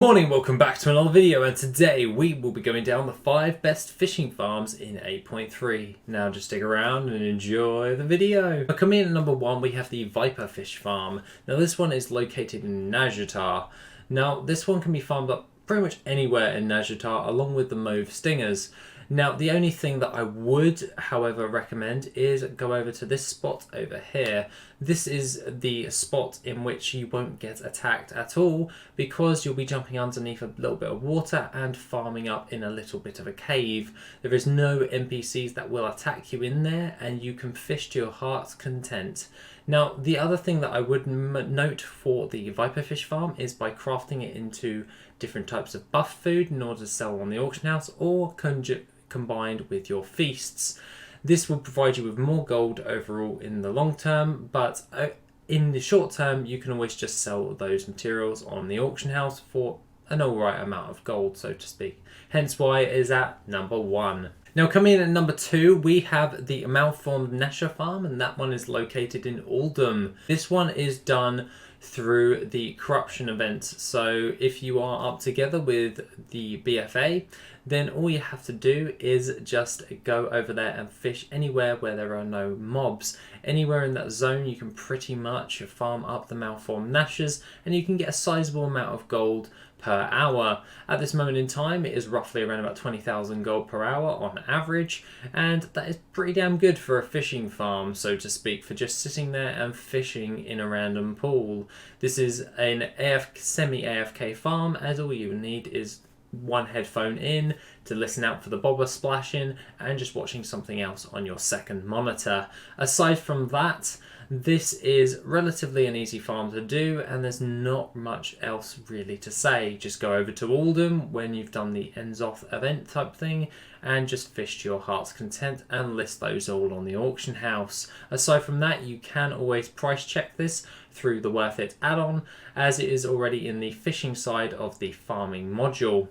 Morning, welcome back to another video, and today we will be going down the 5 best fishing farms in 8.3. Now just stick around and enjoy the video. But coming in at number 1 we have the VIPERFISH farm. Now this one is located in GNASHER. Now this one can be farmed up pretty much anywhere in GNASHER along with the mauve stingers. Now the only thing that I would however recommend is go over to this spot over here. This is the spot in which you won't get attacked at all because you'll be jumping underneath a little bit of water and farming up in a little bit of a cave. There is no NPCs that will attack you in there and you can fish to your heart's content. Now the other thing that I would note for the VIPERFISH farm is by crafting it into different types of buff food in order to sell on the auction house or combined with your feasts. This will provide you with more gold overall in the long term, but in the short term you can always just sell those materials on the auction house for an alright amount of gold, so to speak. Hence why it is at number 1. Now coming in at number 2 we have the MALFORMED GNASHER farm, and that one is located in Oldham. This one is done through the corruption event, so if you are up together with the BFA, then all you have to do is just go over there and fish anywhere where there are no mobs. Anywhere in that zone you can pretty much farm up the MALFORMED GNASHERs and you can get a sizable amount of gold per hour. At this moment in time it is roughly around about 20,000 gold per hour on average, and that is pretty damn good for a fishing farm, so to speak, for just sitting there and fishing in a random pool. This is an semi-AFK farm, as all you need is one headphone in to listen out for the bobber splashing and just watching something else on your second monitor. Aside from that, this is relatively an easy farm to do and there's not much else really to say. Just go over to Oldham when you've done the Enzoth event type thing and just fish to your heart's content and list those all on the auction house. Aside from that, you can always price check this through the Worth It add-on, as it is already in the fishing side of the farming module.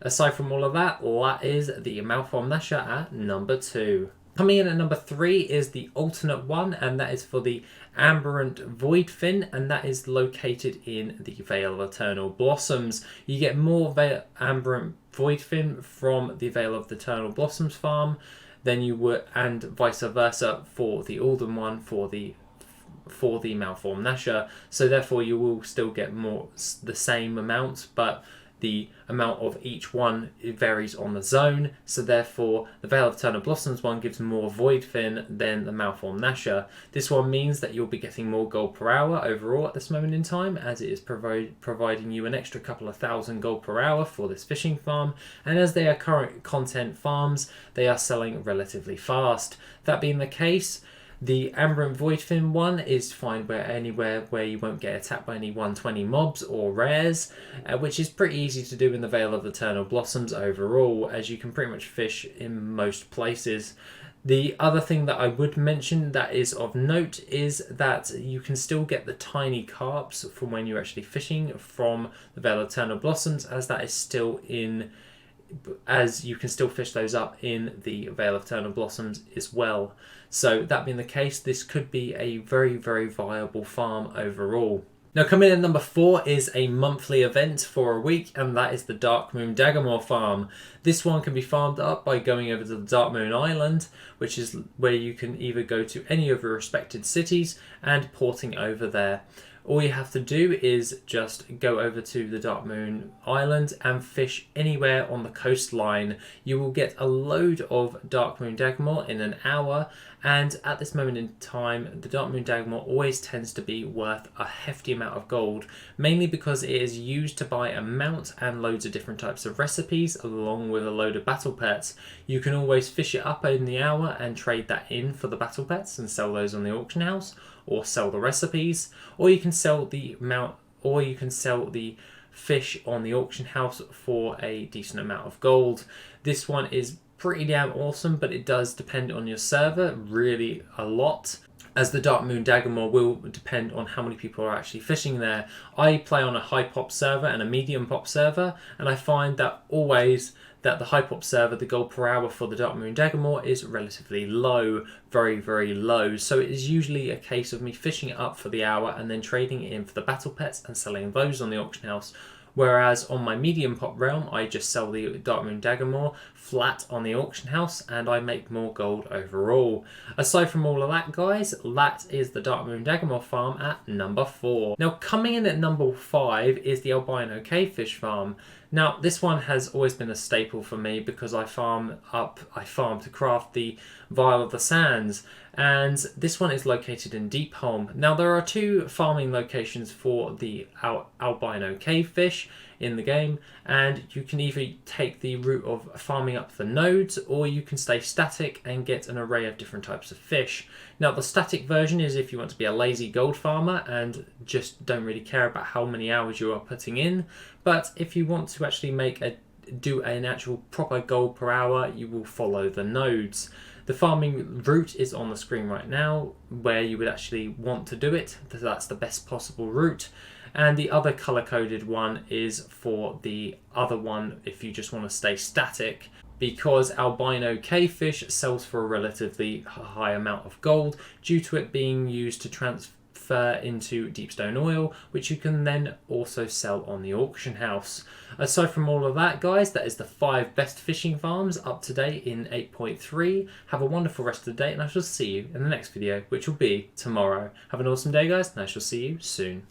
Aside from all of that, that is the MALFORMED GNASHER at number 2. Coming in at number 3 is the alternate one, and that is for the AMBERRANT VOIDFIN, and that is located in the Vale of Eternal Blossoms. You get more AMBERRANT VOIDFIN from the Vale of the Eternal Blossoms farm than you would, and vice versa for the Oldham one for the MALFORMED GNASHER. So therefore you will still get the same amount, but the amount of each one varies on the zone, so therefore the Vale of Eternal Blossoms one gives more VOIDFIN than the MALFORMED GNASHER. This one means that you'll be getting more gold per hour overall at this moment in time, as it is providing you an extra couple of thousand gold per hour for this fishing farm, and as they are current content farms, they are selling relatively fast. That being the case, the AMBERRANT VOIDFIN one is fine anywhere where you won't get attacked by any 120 mobs or rares, which is pretty easy to do in the Vale of Eternal Blossoms overall, as you can pretty much fish in most places. The other thing that I would mention that is of note is that you can still get the tiny carps from when you're actually fishing from the Vale of Eternal Blossoms, as that is still in, as you can still fish those up in the Vale of Eternal Blossoms as well. So that being the case, this could be a very, very viable farm overall. Now coming in at number 4 is a monthly event for a week, and that is the DARKMOON DAGGERMAW farm. This one can be farmed up by going over to the DARKMOON Island, which is where you can either go to any of your respected cities and porting over there. All you have to do is just go over to the DARKMOON Island and fish anywhere on the coastline. You will get a load of DARKMOON DAGGERMAW in an hour, and at this moment in time the DARKMOON DAGGERMAW always tends to be worth a hefty amount of gold, mainly because it is used to buy a mount and loads of different types of recipes along with a load of battle pets. You can always fish it up in the hour and trade that in for the battle pets and sell those on the auction house, or sell the recipes, or you can sell the mount, or you can sell the fish on the auction house for a decent amount of gold. This one is pretty damn awesome, but it does depend on your server really a lot, as the DARKMOON DAGGERMAW will depend on how many people are actually fishing there. I play on a high pop server and a medium pop server, and I find that always that the high pop server, the gold per hour for the DARKMOON DAGGERMAW is relatively low, very, very low. So it is usually a case of me fishing it up for the hour and then trading it in for the battle pets and selling those on the auction house, Whereas on my medium pop realm, I just sell the DARKMOON DAGGERMAW flat on the auction house and I make more gold overall. Aside from all of that, guys, that is the DARKMOON DAGGERMAW farm at number 4. Now coming in at number 5 is the albino cavefish farm. Now this one has always been a staple for me because I farm to craft the Vial of the Sands, and this one is located in Deepholm. Now there are 2 farming locations for the albino cavefish in the game, and you can either take the route of farming up the nodes or you can stay static and get an array of different types of fish. Now the static version is if you want to be a lazy gold farmer and just don't really care about how many hours you are putting in, but if you want to actually do an actual proper gold per hour, you will follow the nodes. The farming route is on the screen right now where you would actually want to do it. That's the best possible route. And the other color-coded one is for the other one if you just want to stay static, because albino cavefish sells for a relatively high amount of gold due to it being used to transfer into deepstone oil, which you can then also sell on the auction house. Aside from all of that, guys, that is the 5 best fishing farms up to date in 8.3. Have a wonderful rest of the day and I shall see you in the next video, which will be tomorrow. Have an awesome day, guys, and I shall see you soon.